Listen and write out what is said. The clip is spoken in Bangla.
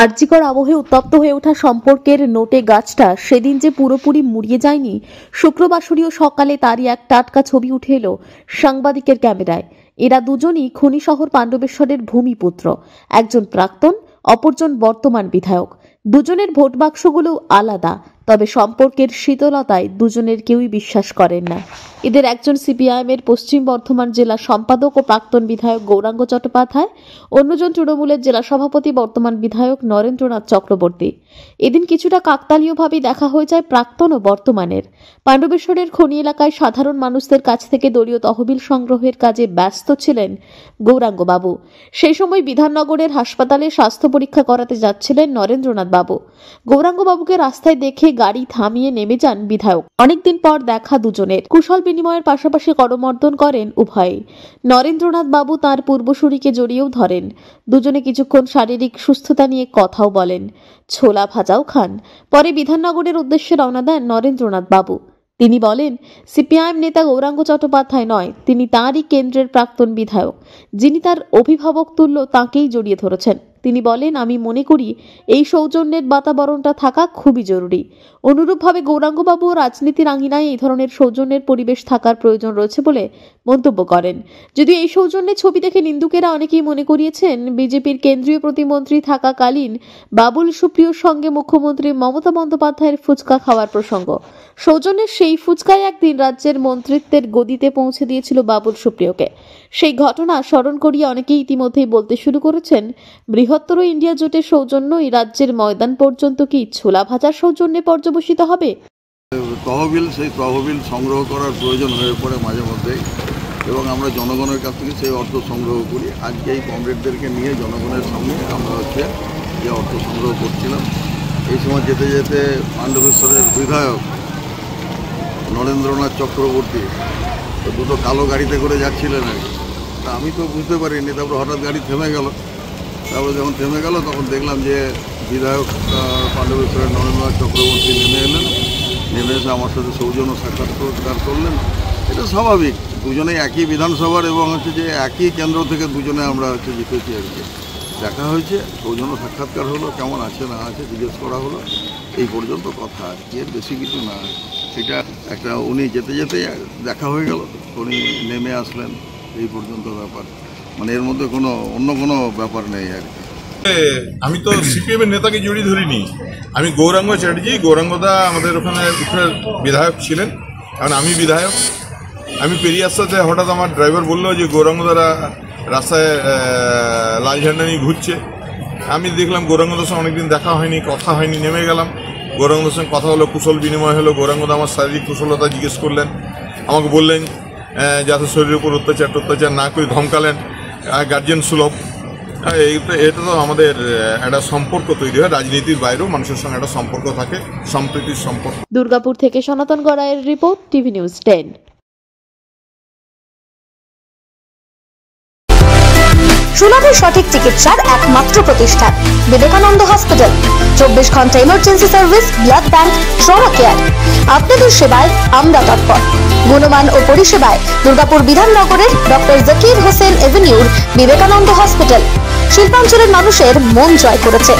আরজিকর আবহে উত্তপ্ত হয়ে ওঠা সম্পর্কের নোটে গাছটা সেদিন যে পুরোপুরি মুড়িয়ে যায়নি, শুক্রবাসরীয় সকালে তারই এক টাটকা ছবি উঠে এলো সাংবাদিকের ক্যামেরায়। এরা দুজনই খনি শহর পাণ্ডবেশ্বরের ভূমিপুত্র, একজন প্রাক্তন, অপরজন বর্তমান বিধায়ক। দুজনের ভোট বাক্সগুলো আলাদা, তবে সম্পর্কের শীতলতায় দুজনের কেউই বিশ্বাস করেন না। এদের একজন সিপিআইএম এর পশ্চিম বর্ধমান জেলা সম্পাদক ও প্রাক্তন বিধায়ক গৌরাঙ্গ চট্টোপাধ্যায়, অন্যজন তৃণমূলের জেলা সভাপতি বর্তমান বিধায়ক নরেন্দ্রনাথ চক্রবর্তী। এদিন কিছুটা কাকতালীয়ভাবেই দেখা হয়ে যায় প্রাক্তন ও বর্তমানের। পাণ্ডবেশ্বরের খনি এলাকায় সাধারণ মানুষদের কাছ থেকে দলীয় তহবিল সংগ্রহের কাজে ব্যস্ত ছিলেন গৌরাঙ্গ বাবু। সেই সময় বিধাননগরের হাসপাতালে স্বাস্থ্য পরীক্ষা করাতে যাচ্ছিলেন নরেন্দ্রনাথ বাবু। গৌরাঙ্গ বাবুকে রাস্তায় দেখে গাড়ি থামিয়ে নেমে যান বিধায়ক। অনেকদিন পর দেখা দুজনের, কুশল বিনিময়ের পাশাপাশি করমর্দন করেন উভয়ে। নরেন্দ্রনাথ বাবু তাঁর পূর্বসূরীকে জড়িয়েও ধরেন। দুজনে কিছুক্ষণ শারীরিক সুস্থতা নিয়ে কথাও বলেন, ছোলা ভাজাও খান। পরে বিধাননগরের উদ্দেশ্যে রওনা দেন নরেন্দ্রনাথ বাবু। তিনি বলেন, সিপিআইএম নেতা গৌরাঙ্গ চট্টোপাধ্যায় নয়, তিনি তাঁরই কেন্দ্রের প্রাক্তন বিধায়ক, যিনি তার অভিভাবক তুল্য তাঁকেই জড়িয়ে ধরেছেন। তিনি বলেন, আমি মনে করি এই সৌজন্যের বাতাবরণটা থাকা খুবই জরুরি। অনুরূপভাবে গৌরাঙ্গবাবু রাজনীতির আঙিনায় এই ধরনের সৌজন্যের পরিবেশ থাকার প্রয়োজন রয়েছে বলে মন্তব্য করেন। যদিও এই সৌজন্যের ছবি দেখে নিন্দুকেরা অনেকেই মনে করিয়েছেন বিজেপির কেন্দ্রীয় প্রতিমন্ত্রী থাকাকালীন বাবুল সুপ্রিয়র সঙ্গে মুখ্যমন্ত্রী মমতা বন্দ্যোপাধ্যায়ের ফুচকা খাওয়ার প্রসঙ্গ। সৌজন্যের সেই ফুচকায় একদিন রাজ্যের মন্ত্রিত্বের গদিতে পৌঁছে দিয়েছিল বাবুল সুপ্রিয়কে। সেই ঘটনা স্মরণ করিয়ে অনেকেই ইতিমধ্যেই বলতে শুরু করেছেন, বৃহত্তর ইন্ডিয়া জোটের সৌজন্য এই রাজ্যের ময়দান পর্যন্ত কি ছোলা ভাজার সৌজন্যে পর্যবসিত হবে? সেই তহবিল সংগ্রহ করার প্রয়োজন হয়ে পড়ে মাঝে মধ্যেই, এবং আমরা জনগণের কাছ থেকে সেই অর্থ সংগ্রহ করি। আজকে এই কমরেডদেরকে নিয়ে জনগণের সামনে আমরা যে অর্থ সংগ্রহ করছিলাম, এই সময় যেতে যেতে পাণ্ডবেশ্বরের বিধায়ক নরেন্দ্রনাথ চক্রবর্তী দুটো কালো গাড়িতে করে যাচ্ছিলেন আর কি। তা আমি তো বুঝতে পারিনি, তারপরে হঠাৎ গাড়ি থেমে গেল। তারপরে যখন থেমে গেল তখন দেখলাম যে বিধায়ক পাণ্ডবেশ্বরের নরেন্দ্রনাথ চক্রবর্তী নেমে এলেন। নেমে এসে আমার সাথে সৌজন্য সাক্ষাৎকার করলেন। এটা স্বাভাবিক, দুজনেই একই বিধানসভার এবং যে একই কেন্দ্র থেকে দুজনে আমরা জিতেছি আর কি। দেখা হয়েছে, সৌজন্য সাক্ষাৎকার হলো, কেমন আছে না আছে জিজ্ঞেস করা হলো, এই পর্যন্ত কথা আর কি, এর বেশি কিছু না। সেটা একটা উনি যেতে যেতে দেখা হয়ে গেল, উনি নেমে আসলেন, এই পর্যন্ত ব্যাপার। মানে এর মধ্যে অন্য কোনো ব্যাপার নেই আর কি। আমি তো সিপিএম এর নেতাকে জড়িয়ে ধরিনি, আমি গৌরাঙ্গ চ্যাটার্জি। গৌরাঙ্গদা আমাদের ওখানে বিধায়ক ছিলেন, কারণ আমি বিধায়ক। আমি পেরিয়ে আসতে হঠাৎ আমার ড্রাইভার বললো যে গৌরাঙ্গদারা রাস্তায় লাল ঝান্ডা নিয়ে ঘুরছে। আমি দেখলাম গৌরাঙ্গদার সঙ্গে অনেকদিন দেখা হয়নি, কথা হয়নি, নেমে গেলাম। গৌরাঙ্গদার সঙ্গে কথা হলো, কুশল বিনিময় হলো। গৌরাঙ্গদা আমার শারীরিক কুশলতা জিজ্ঞেস করলেন, আমাকে বললেন যাতে শরীরের উপর অত্যাচার না করে ধমকালেন, গার্জেন সুলভ। এটা তো আমাদের একটা সম্পর্ক তৈরি হয়, রাজনীতির বাইরেও মানুষের সঙ্গে একটা সম্পর্ক থাকে, সম্প্রীতির সম্পর্ক। দুর্গাপুর থেকে সনাতন গড়াইয়ের রিপোর্ট, টিভি নিউজ 10। সুলভের সঠিক চিকিৎসার একমাত্র প্রতিষ্ঠান বিবেকানন্দ হসপিটাল। 24 ঘন্টা emergency service, blood bank, trauma care. আপনাদের সেবায় আমরা তৎপর। গুণমান ও পরিষেবায় দুর্গাপুর বিধাননগরের ডক্টর জাকির হোসেন এভিনিউর বিবেকানন্দ হসপিটাল শিল্পাঞ্চলের মানুষের মন জয় করেছে।